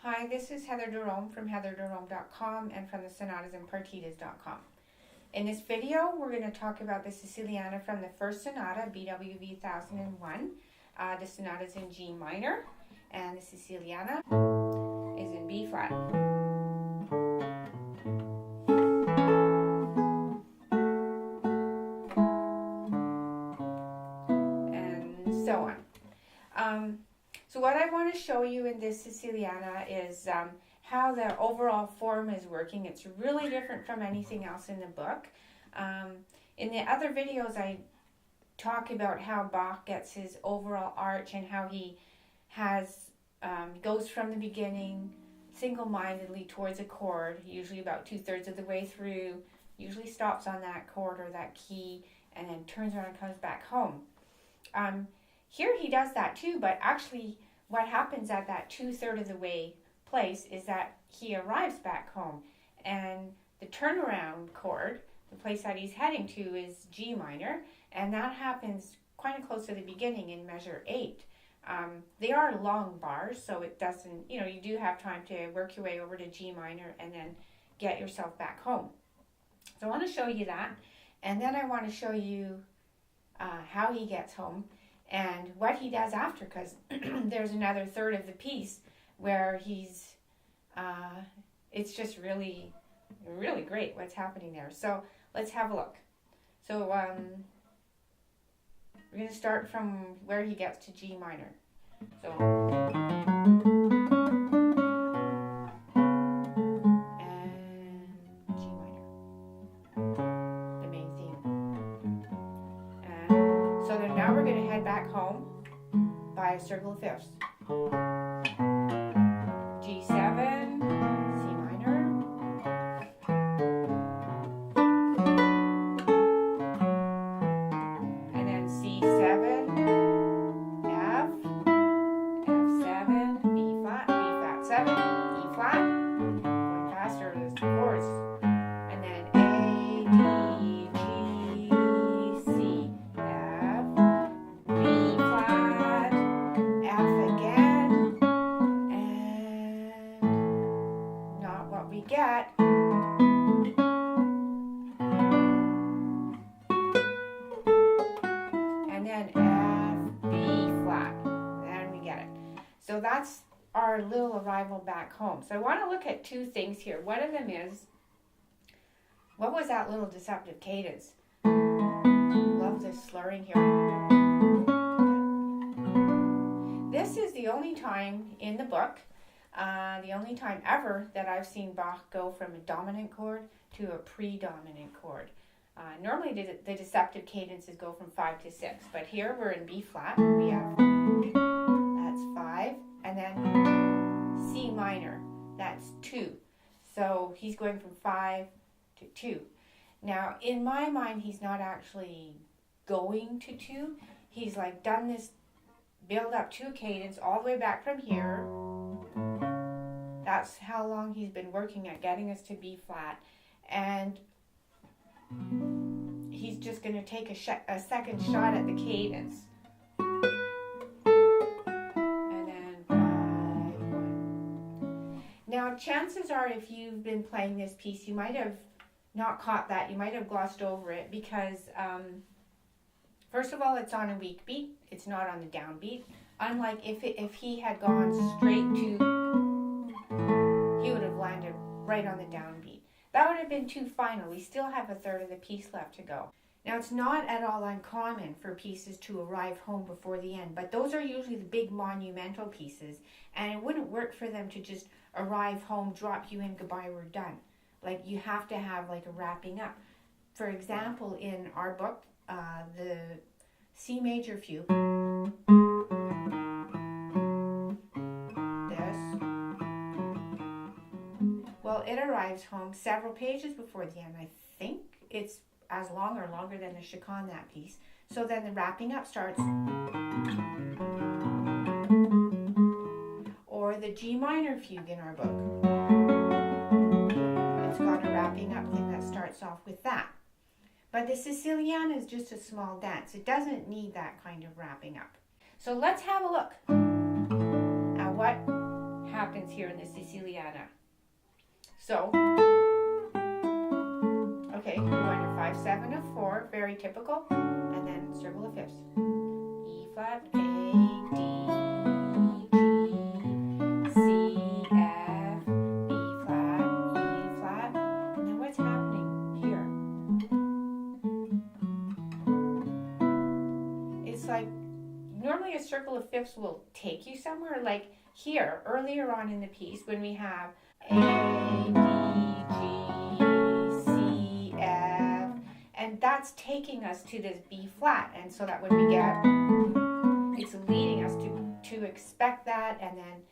Hi, this is Heather DeRome from heatherderome.com and from the Sonatas and Partitas.com. In this video, we're going to talk about the Siciliana from the first sonata, BWV 1001. The sonata is in G minor, and the Siciliana is in B flat. And so on. So what I want to show you in this Siciliana is how the overall form is working. It's really different from anything else in the book. In the other videos, I talk about how Bach gets his overall arch and how he has goes from the beginning single-mindedly towards a chord, usually about 2/3 of the way through, usually stops on that chord or that key, and then turns around and comes back home. Here he does that too, but actually what happens at that 2/3 of the way place is that he arrives back home, and the turnaround chord, the place that he's heading to, is G minor, and that happens quite close to the beginning in measure 8. They are long bars, so it doesn't, you do have time to work your way over to G minor and then get yourself back home. So I want to show you that, and then I want to show you how he gets home and what he does after, because there's another third of the piece where he's, it's just really, really great what's happening there. So let's have a look. So we're going to start from where he gets to G minor. So, and G minor, the main theme. And so then now we're going to head back home by a circle of fifths. G7, C minor, and then C7, F, F7, B flat, 7, E flat, going faster to the chords, and then A, D, G, C, F, B flat, F again, and not what we get. And then F, B flat, then we get it. So that's our little arrival back home. So I want to look at two things here. One of them is, what was that little deceptive cadence? Love this slurring here. This is the only time in the book, the only time ever that I've seen Bach go from a dominant chord to a predominant chord. Normally the deceptive cadences go from 5 to 6, but here we're in B flat. We have, that's 5, and then C minor, that's 2. So he's going from 5 to 2. Now in my mind, he's not actually going to 2. He's like done this build up to a cadence all the way back from here. That's how long he's been working at getting us to B flat, and he's just going to take a second shot at the cadence, and then 5, 1. Now chances are, if you've been playing this piece, you might have not caught that. You might have glossed over it because first of all, it's on a weak beat. It's not on the downbeat. Unlike if he had gone straight to, he would have landed right on the downbeat. That would have been too final. We still have a third of the piece left to go. Now, it's not at all uncommon for pieces to arrive home before the end, but those are usually the big monumental pieces, and it wouldn't work for them to just arrive home, drop you in, goodbye, we're done. Like, you have to have like a wrapping up. For example, in our book, the C major fugue, well, it arrives home several pages before the end. I think it's as long or longer than the chaconne, that piece. So then the wrapping up starts. Or the G minor fugue in our book. It's got a wrapping up thing that starts off with that. But the Siciliana is just a small dance. It doesn't need that kind of wrapping up. So let's have a look at what happens here in the Siciliana. So, okay, we're going to 5, 7, and 4, very typical, and then circle of fifths. E flat, A, D, G, C, F, B flat, E flat, and then what's happening here? It's like, normally a circle of fifths will take you somewhere, like here, earlier on in the piece, when we have A, D, G, C, F, and that's taking us to this B flat, and so that when we get, it's leading us to expect that, and then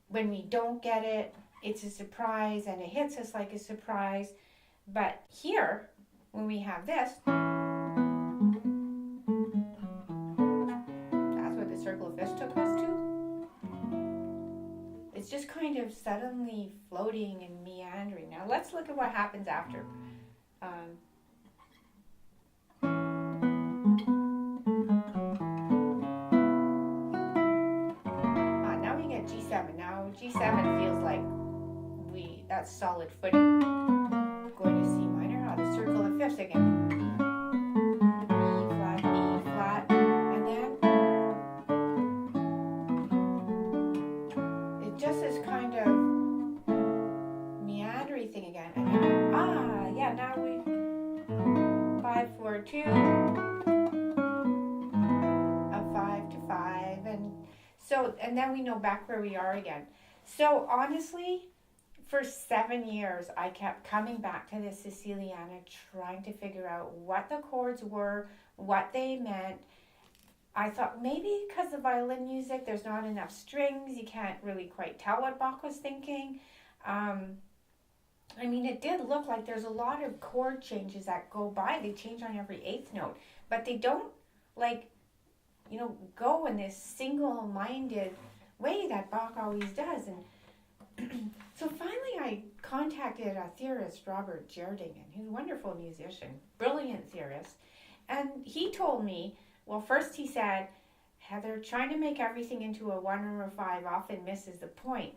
when we don't get it, it's a surprise, and it hits us like a surprise. But here, when we have this, that's what the circle of fifths took us to. It's just kind of suddenly floating and meandering. Now let's look at what happens after. Now we get G7. Now G7 feels like that's solid footing. Going to C minor, the circle of fifths again. E flat, and then it just is kind of meandering thing again. And now we 5, 4, 2, a 5 to 5, and then we know back where we are again. So honestly, for 7 years, I kept coming back to the Siciliana, trying to figure out what the chords were, what they meant. I thought maybe because the violin music, there's not enough strings, you can't really quite tell what Bach was thinking. I mean, it did look like there's a lot of chord changes that go by. They change on every eighth note, but they don't, go in this single-minded way that Bach always does. And so finally I contacted a theorist, Robert Jerdingen, who's a wonderful musician, brilliant theorist, and he told me, well, first he said, Heather, trying to make everything into a 1 or a 5 often misses the point.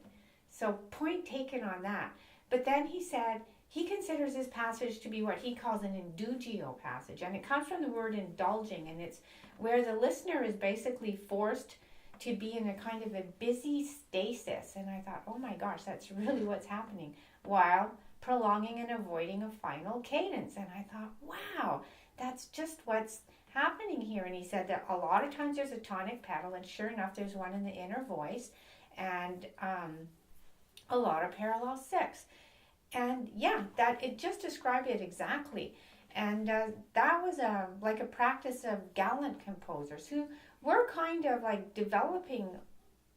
So point taken on that. But then he said he considers this passage to be what he calls an indugio passage, and it comes from the word indulging, and it's where the listener is basically forced to be in a kind of a busy stasis. And I thought, oh my gosh, that's really what's happening, while prolonging and avoiding a final cadence. And I thought, wow, that's just what's happening here. And he said that a lot of times there's a tonic pedal, and sure enough, there's one in the inner voice, and a lot of parallel six. And yeah, that it just described it exactly. And that was like a practice of Galant composers who were kind of like developing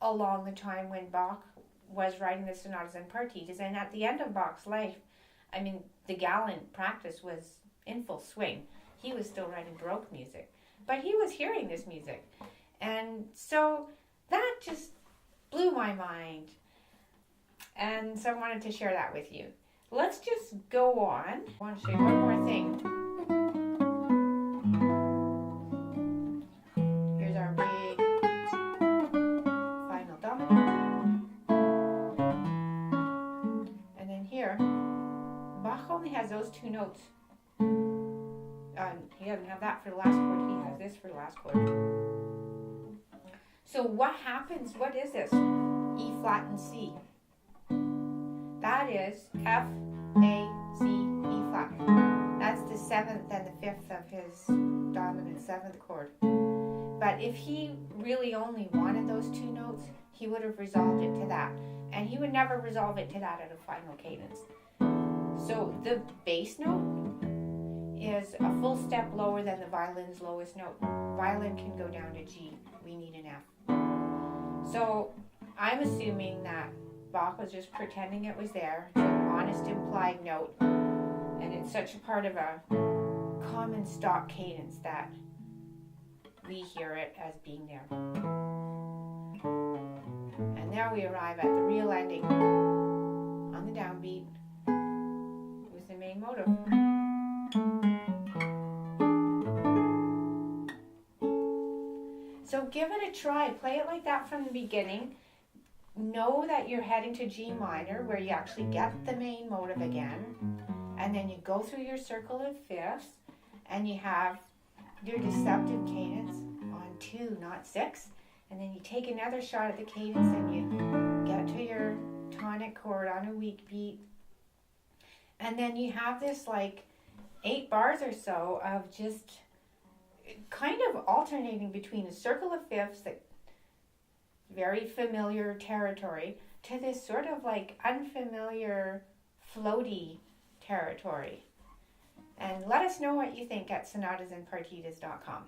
along the time when Bach was writing the sonatas and partitas. And at the end of Bach's life, I mean, the Galant practice was in full swing. He was still writing Baroque music, but he was hearing this music. And so that just blew my mind. And so I wanted to share that with you. Let's just go on. I want to show you one more thing. Here's our big final dominant. And then here, Bach only has those 2 notes. He doesn't have that for the last chord. He has this for the last chord. So what happens? What is this? E flat and C. That is F, A, C, E flat. That's the 7th and the 5th of his dominant 7th chord. But if he really only wanted those 2 notes, he would have resolved it to that. And he would never resolve it to that at a final cadence. So the bass note is a full step lower than the violin's lowest note. Violin can go down to G. We need an F. So I'm assuming that Bach was just pretending it was there. It's an honest implied note. And it's such a part of a common stock cadence that we hear it as being there. And there we arrive at the real ending on the downbeat with the main motive. So give it a try. Play it like that from the beginning. know that you're heading to G minor, where you actually get the main motive again, and then you go through your circle of fifths, and you have your deceptive cadence on 2, not 6, and then you take another shot at the cadence and you get to your tonic chord on a weak beat, and then you have this like 8 bars or so of just kind of alternating between a circle of fifths, that very familiar territory, to this sort of like unfamiliar floaty territory. And let us know what you think at sonatasandpartitas.com.